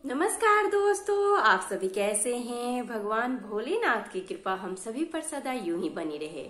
नमस्कार दोस्तों, आप सभी कैसे हैं। भगवान भोलेनाथ की कृपा हम सभी पर सदा यूं ही बनी रहे।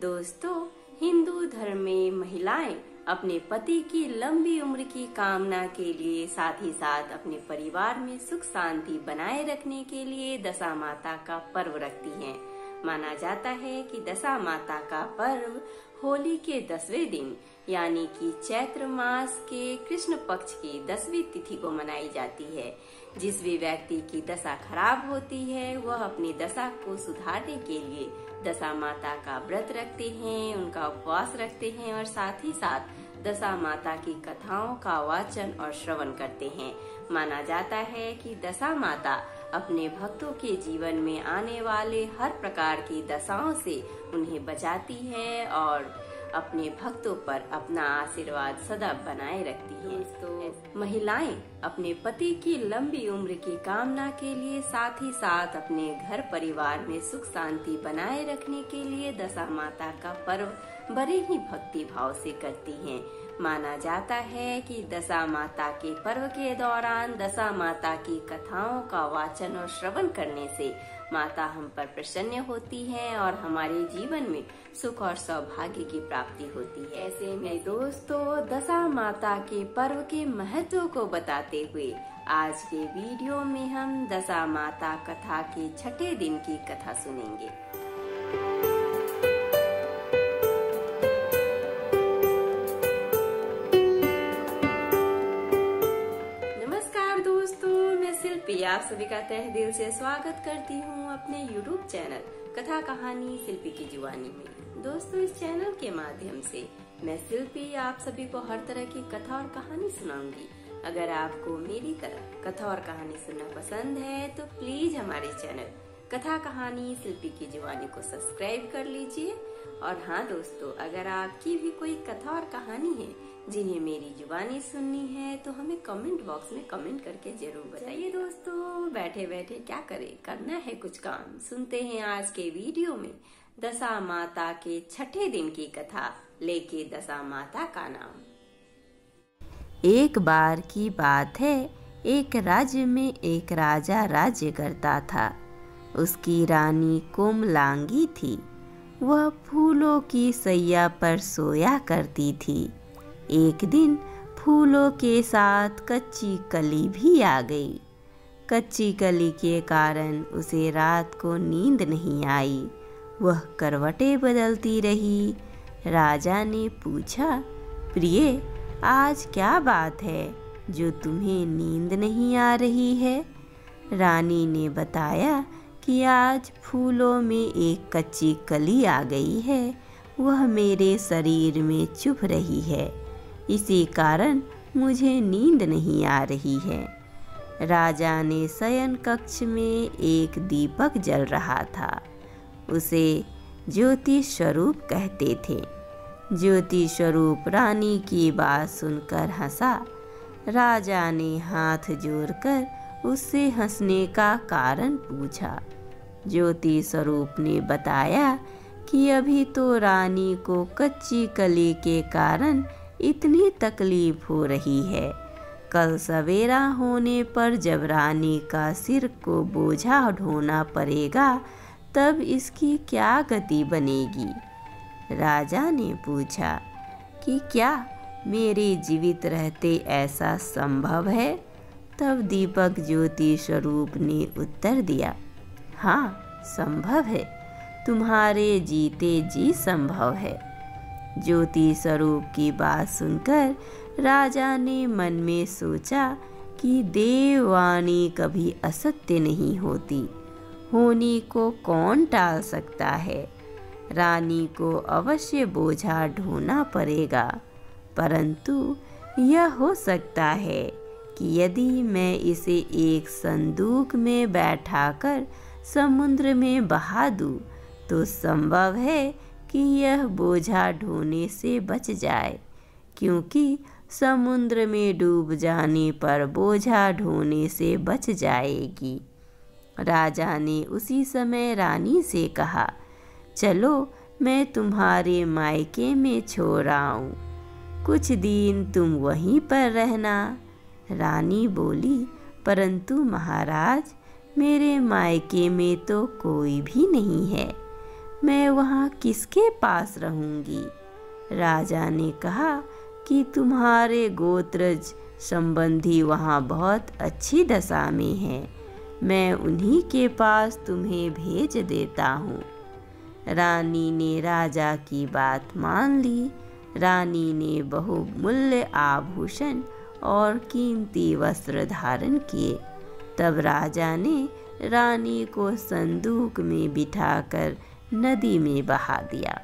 दोस्तों, हिंदू धर्म में महिलाएं अपने पति की लंबी उम्र की कामना के लिए साथ ही साथ अपने परिवार में सुख शांति बनाए रखने के लिए दशा माता का पर्व रखती हैं। माना जाता है कि दशा माता का पर्व होली के 10वें दिन यानी कि चैत्र मास के कृष्ण पक्ष की 10वीं तिथि को मनाई जाती है। जिस भी व्यक्ति की दशा खराब होती है वह अपनी दशा को सुधारने के लिए दशा माता का व्रत रखते हैं, उनका उपवास रखते हैं और साथ ही साथ दशा माता की कथाओं का वाचन और श्रवण करते हैं। माना जाता है कि दशा माता अपने भक्तों के जीवन में आने वाले हर प्रकार की दशाओं से उन्हें बचाती है और अपने भक्तों पर अपना आशीर्वाद सदा बनाए रखती है। तो महिलाएं अपने पति की लंबी उम्र की कामना के लिए साथ ही साथ अपने घर परिवार में सुख शांति बनाए रखने के लिए दशा माता का पर्व बड़े ही भक्ति भाव से करती हैं। माना जाता है कि दशा माता के पर्व के दौरान दशा माता की कथाओं का वाचन और श्रवण करने से माता हम पर प्रसन्न होती है और हमारे जीवन में सुख और सौभाग्य की प्राप्ति होती है। ऐसे में दोस्तों, दशा माता के पर्व के महत्व को बताते हुए आज के वीडियो में हम दशा माता कथा के 6ठे दिन की कथा सुनेंगे। आप सभी का तहे दिल से स्वागत करती हूँ अपने YouTube चैनल कथा कहानी शिल्पी की जुबानी में। दोस्तों, इस चैनल के माध्यम से मैं शिल्पी आप सभी को हर तरह की कथा और कहानी सुनाऊंगी। अगर आपको मेरी तरह कथा और कहानी सुनना पसंद है तो प्लीज हमारे चैनल कथा कहानी शिल्पी की जुबानी को सब्सक्राइब कर लीजिए। और हाँ दोस्तों, अगर आपकी भी कोई कथा और कहानी है जिन्हें मेरी जुबानी सुननी है तो हमें कमेंट बॉक्स में कमेंट करके जरूर बताइए। दोस्तों, बैठे बैठे क्या करें, करना है कुछ काम। सुनते हैं आज के वीडियो में दशा माता के 6ठे दिन की कथा, लेके दशा माता का नाम। एक बार की बात है, एक राज्य में एक राजा राज्य करता था। उसकी रानी कोमलांगी थी। वह फूलों की सैया पर सोया करती थी। एक दिन फूलों के साथ कच्ची कली भी आ गई। कच्ची कली के कारण उसे रात को नींद नहीं आई। वह करवटें बदलती रही। राजा ने पूछा, प्रिय, आज क्या बात है जो तुम्हें नींद नहीं आ रही है? रानी ने बताया कि आज फूलों में एक कच्ची कली आ गई है। वह मेरे शरीर में चुभ रही है, इसी कारण मुझे नींद नहीं आ रही है। राजा ने शयन कक्ष में एक दीपक जल रहा था। उसे ज्योति स्वरूप कहते थे। ज्योति स्वरूप रानी की बात सुनकर हंसा। राजा ने हाथ जोड़कर उससे हंसने का कारण पूछा। ज्योति स्वरूप ने बताया कि अभी तो रानी को कच्ची कली के कारण इतनी तकलीफ हो रही है। कल सवेरा होने पर जब रानी का सिर को बोझा ढोना पड़ेगा तब इसकी क्या गति बनेगी? राजा ने पूछा कि क्या मेरे जीवित रहते ऐसा संभव है? तब दीपक ज्योति स्वरूप ने उत्तर दिया, हाँ, संभव है, तुम्हारे जीते जी संभव है। ज्योति स्वरूप की बात सुनकर राजा ने मन में सोचा कि देववाणी कभी असत्य नहीं होती। होनी को कौन टाल सकता है? रानी को अवश्य बोझा ढोना पड़ेगा, परंतु यह हो सकता है कि यदि मैं इसे एक संदूक में बैठाकर समुद्र में बहा दूं तो संभव है कि यह बोझा ढोने से बच जाए, क्योंकि समुद्र में डूब जाने पर बोझा ढोने से बच जाएगी। राजा ने उसी समय रानी से कहा, चलो मैं तुम्हारे मायके में छोड़ आऊं। कुछ दिन तुम वहीं पर रहना। रानी बोली, परंतु महाराज, मेरे मायके में तो कोई भी नहीं है, मैं वहाँ किसके पास रहूँगी? राजा ने कहा कि तुम्हारे गोत्रज संबंधी वहाँ बहुत अच्छी दशा में है, मैं उन्हीं के पास तुम्हें भेज देता हूँ। रानी ने राजा की बात मान ली। रानी ने बहुमूल्य आभूषण और कीमती वस्त्र धारण किए। तब राजा ने रानी को संदूक में बिठाकर नदी में बहा दिया।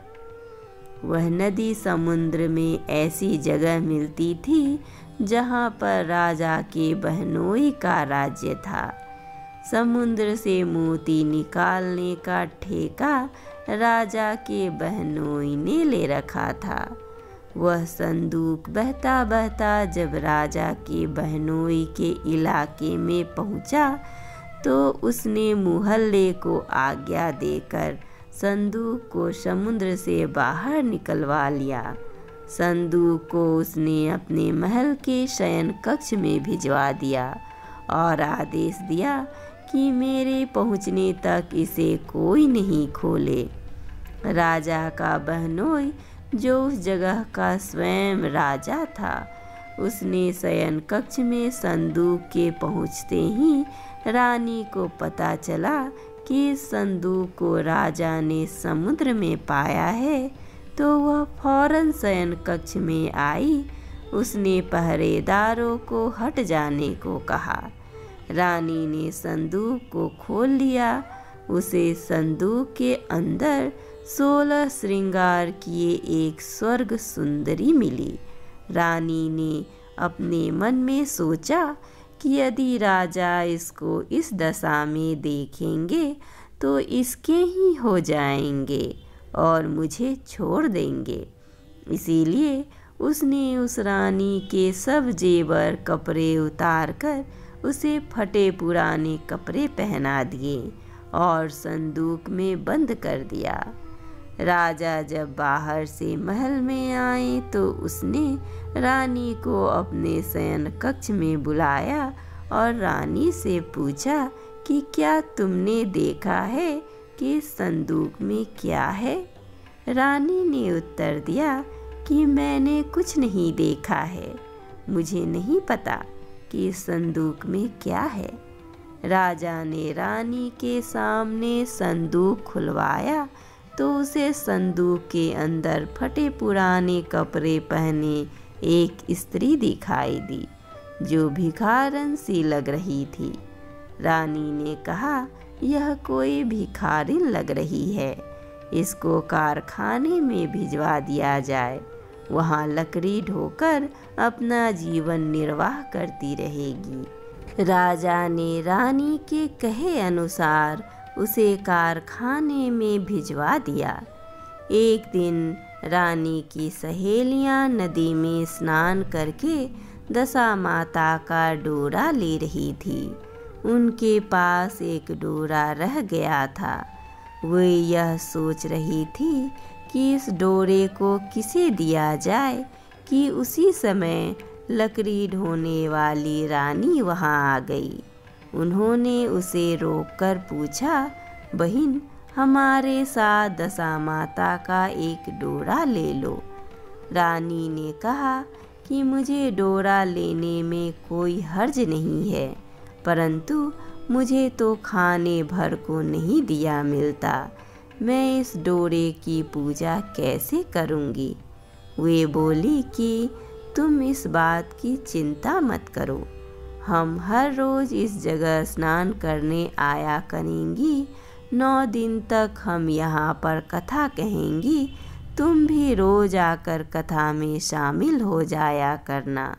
वह नदी समुद्र में ऐसी जगह मिलती थी जहाँ पर राजा के बहनोई का राज्य था। समुद्र से मोती निकालने का ठेका राजा के बहनोई ने ले रखा था। वह संदूक बहता बहता जब राजा के बहनोई के इलाके में पहुंचा तो उसने मुहल्ले को आज्ञा देकर संदूक को समुद्र से बाहर निकलवा लिया। संदूक को उसने अपने महल के शयन कक्ष में भिजवा दिया और आदेश दिया कि मेरे पहुंचने तक इसे कोई नहीं खोले। राजा का बहनोई, जो उस जगह का स्वयं राजा था, उसने शयन कक्ष में संदूक के पहुंचते ही रानी को पता चला कि इस संदूक को राजा ने समुद्र में पाया है, तो वह फौरन शयन कक्ष में आई। उसने पहरेदारों को हट जाने को कहा। रानी ने संदूक को खोल लिया। उसे संदूक के अंदर 16 श्रृंगार किए एक स्वर्ग सुंदरी मिली। रानी ने अपने मन में सोचा कि यदि राजा इसको इस दशा में देखेंगे तो इसके ही हो जाएंगे और मुझे छोड़ देंगे। इसीलिए उसने उस रानी के सब जेवर कपड़े उतार कर उसे फटे पुराने कपड़े पहना दिए और संदूक में बंद कर दिया। राजा जब बाहर से महल में आए तो उसने रानी को अपने शयन कक्ष में बुलाया और रानी से पूछा कि क्या तुमने देखा है कि संदूक में क्या है? रानी ने उत्तर दिया कि मैंने कुछ नहीं देखा है, मुझे नहीं पता कि संदूक में क्या है। राजा ने रानी के सामने संदूक खुलवाया तो उसे संदूक के अंदर फटे पुराने कपड़े पहने एक स्त्री दिखाई दी जो भिखारन सी लग रही थी। रानी ने कहा, यह कोई भिखारिन लग रही है, इसको कारखाने में भिजवा दिया जाए, वहाँ लकड़ी ढोकर अपना जीवन निर्वाह करती रहेगी। राजा ने रानी के कहे अनुसार उसे कारखाने में भिजवा दिया। एक दिन रानी की सहेलियां नदी में स्नान करके दशा माता का डोरा ले रही थी। उनके पास एक डोरा रह गया था। वे यह सोच रही थी कि इस डोरे को किसे दिया जाए कि उसी समय लकड़ी ढोने वाली रानी वहां आ गई। उन्होंने उसे रोककर पूछा, बहन, हमारे साथ दशा माता का एक डोरा ले लो। रानी ने कहा कि मुझे डोरा लेने में कोई हर्ज नहीं है, परंतु मुझे तो खाने भर को नहीं दिया मिलता, मैं इस डोरे की पूजा कैसे करूँगी? वे बोली कि तुम इस बात की चिंता मत करो, हम हर रोज़ इस जगह स्नान करने आया करेंगी। 9 दिन तक हम यहाँ पर कथा कहेंगी, तुम भी रोज़ आकर कथा में शामिल हो जाया करना।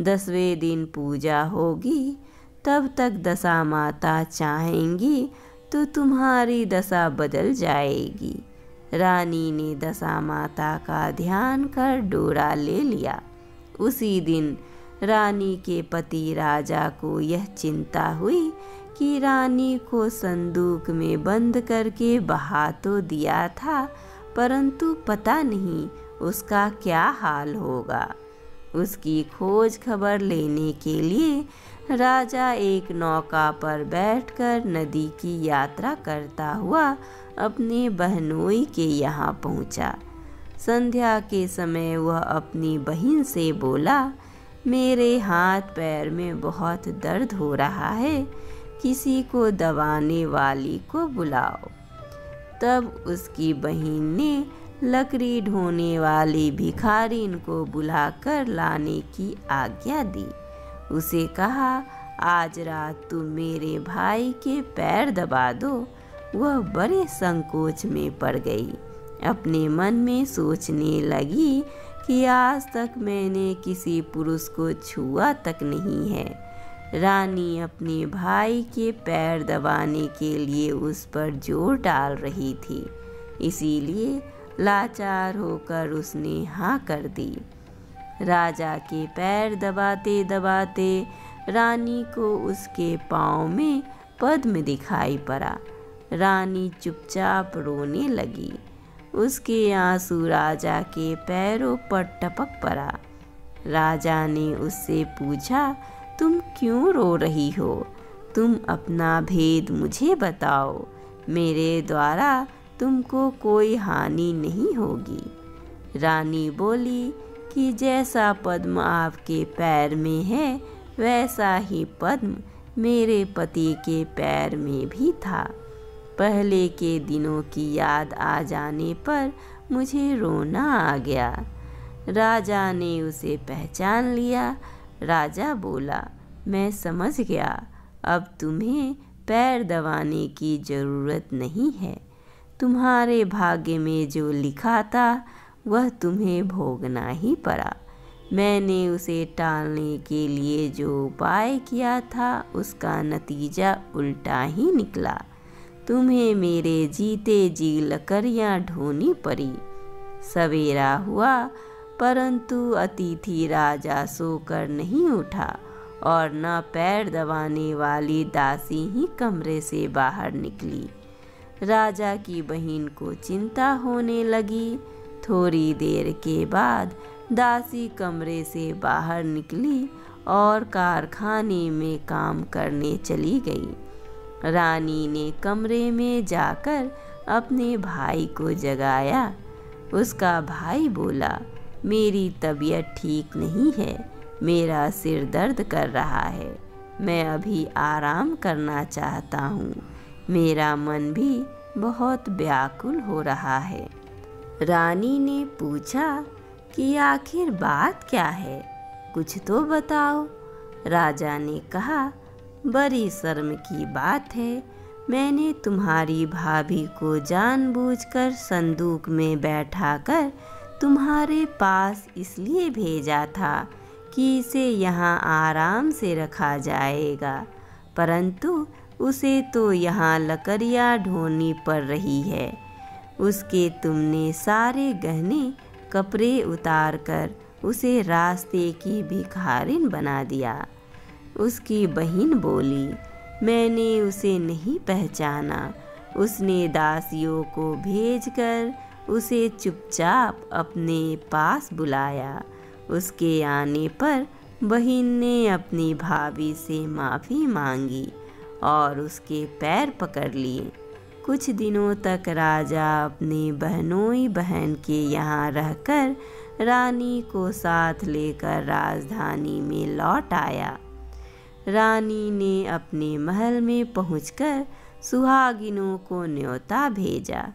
10वें दिन पूजा होगी, तब तक दशा माता चाहेंगी तो तुम्हारी दशा बदल जाएगी। रानी ने दशा माता का ध्यान कर डोरा ले लिया। उसी दिन रानी के पति राजा को यह चिंता हुई कि रानी को संदूक में बंद करके बहा तो दिया था, परंतु पता नहीं उसका क्या हाल होगा। उसकी खोज खबर लेने के लिए राजा एक नौका पर बैठकर नदी की यात्रा करता हुआ अपने बहनोई के यहाँ पहुँचा। संध्या के समय वह अपनी बहन से बोला, मेरे हाथ पैर में बहुत दर्द हो रहा है, किसी को दबाने वाली को बुलाओ। तब उसकी बहन ने लकड़ी ढोने वाली भिखारिन को बुलाकर लाने की आज्ञा दी। उसे कहा, आज रात तुम मेरे भाई के पैर दबा दो। वह बड़े संकोच में पड़ गई। अपने मन में सोचने लगी कि आज तक मैंने किसी पुरुष को छुआ तक नहीं है। रानी अपने भाई के पैर दबाने के लिए उस पर जोर डाल रही थी, इसीलिए लाचार होकर उसने हाँ कर दी। राजा के पैर दबाते दबाते रानी को उसके पाँव में पद्म दिखाई पड़ा। रानी चुपचाप रोने लगी। उसके आंसू राजा के पैरों पर टपक पड़ा। राजा ने उससे पूछा, तुम क्यों रो रही हो? तुम अपना भेद मुझे बताओ, मेरे द्वारा तुमको कोई हानि नहीं होगी। रानी बोली कि जैसा पद्म आपके पैर में है, वैसा ही पद्म मेरे पति के पैर में भी था। पहले के दिनों की याद आ जाने पर मुझे रोना आ गया। राजा ने उसे पहचान लिया। राजा बोला, मैं समझ गया, अब तुम्हें पैर दबाने की ज़रूरत नहीं है। तुम्हारे भाग्य में जो लिखा था वह तुम्हें भोगना ही पड़ा। मैंने उसे टालने के लिए जो उपाय किया था उसका नतीजा उल्टा ही निकला। तुम्हें मेरे जीते जी लकड़ियाँ ढोनी पड़ी। सवेरा हुआ, परंतु अतिथि राजा सोकर नहीं उठा और न पैर दबाने वाली दासी ही कमरे से बाहर निकली। राजा की बहन को चिंता होने लगी। थोड़ी देर के बाद दासी कमरे से बाहर निकली और कारखाने में काम करने चली गई। रानी ने कमरे में जाकर अपने भाई को जगाया। उसका भाई बोला, मेरी तबीयत ठीक नहीं है, मेरा सिर दर्द कर रहा है, मैं अभी आराम करना चाहता हूँ, मेरा मन भी बहुत व्याकुल हो रहा है। रानी ने पूछा कि आखिर बात क्या है, कुछ तो बताओ। राजा ने कहा, बड़ी शर्म की बात है, मैंने तुम्हारी भाभी को जानबूझकर संदूक में बैठाकर तुम्हारे पास इसलिए भेजा था कि इसे यहाँ आराम से रखा जाएगा, परंतु उसे तो यहाँ लकड़ियाँ ढोनी पड़ रही है। उसके तुमने सारे गहने कपड़े उतार कर उसे रास्ते की भिखारिन बना दिया। उसकी बहन बोली, मैंने उसे नहीं पहचाना। उसने दासियों को भेजकर उसे चुपचाप अपने पास बुलाया। उसके आने पर बहन ने अपनी भाभी से माफ़ी मांगी और उसके पैर पकड़ लिए। कुछ दिनों तक राजा अपने बहनोई बहन के यहाँ रहकर रानी को साथ लेकर राजधानी में लौट आया। रानी ने अपने महल में पहुंचकर सुहागिनों को न्योता भेजा।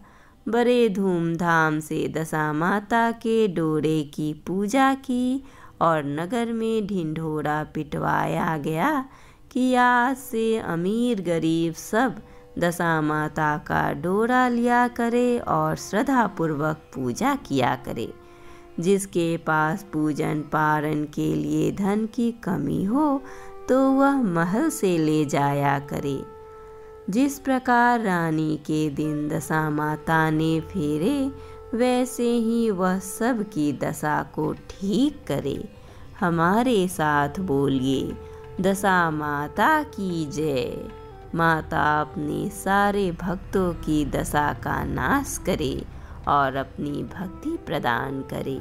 बड़े धूमधाम से दशा माता के डोरे की पूजा की और नगर में ढिंढोरा पिटवाया गया कि आज से अमीर गरीब सब दशा माता का डोरा लिया करे और श्रद्धापूर्वक पूजा किया करे। जिसके पास पूजन पारण के लिए धन की कमी हो तो वह महल से ले जाया करे। जिस प्रकार रानी के दिन दशा माता ने फेरे, वैसे ही वह सब की दशा को ठीक करे। हमारे साथ बोलिए, दशा माता की जय। माता अपने सारे भक्तों की दशा का नाश करे और अपनी भक्ति प्रदान करे।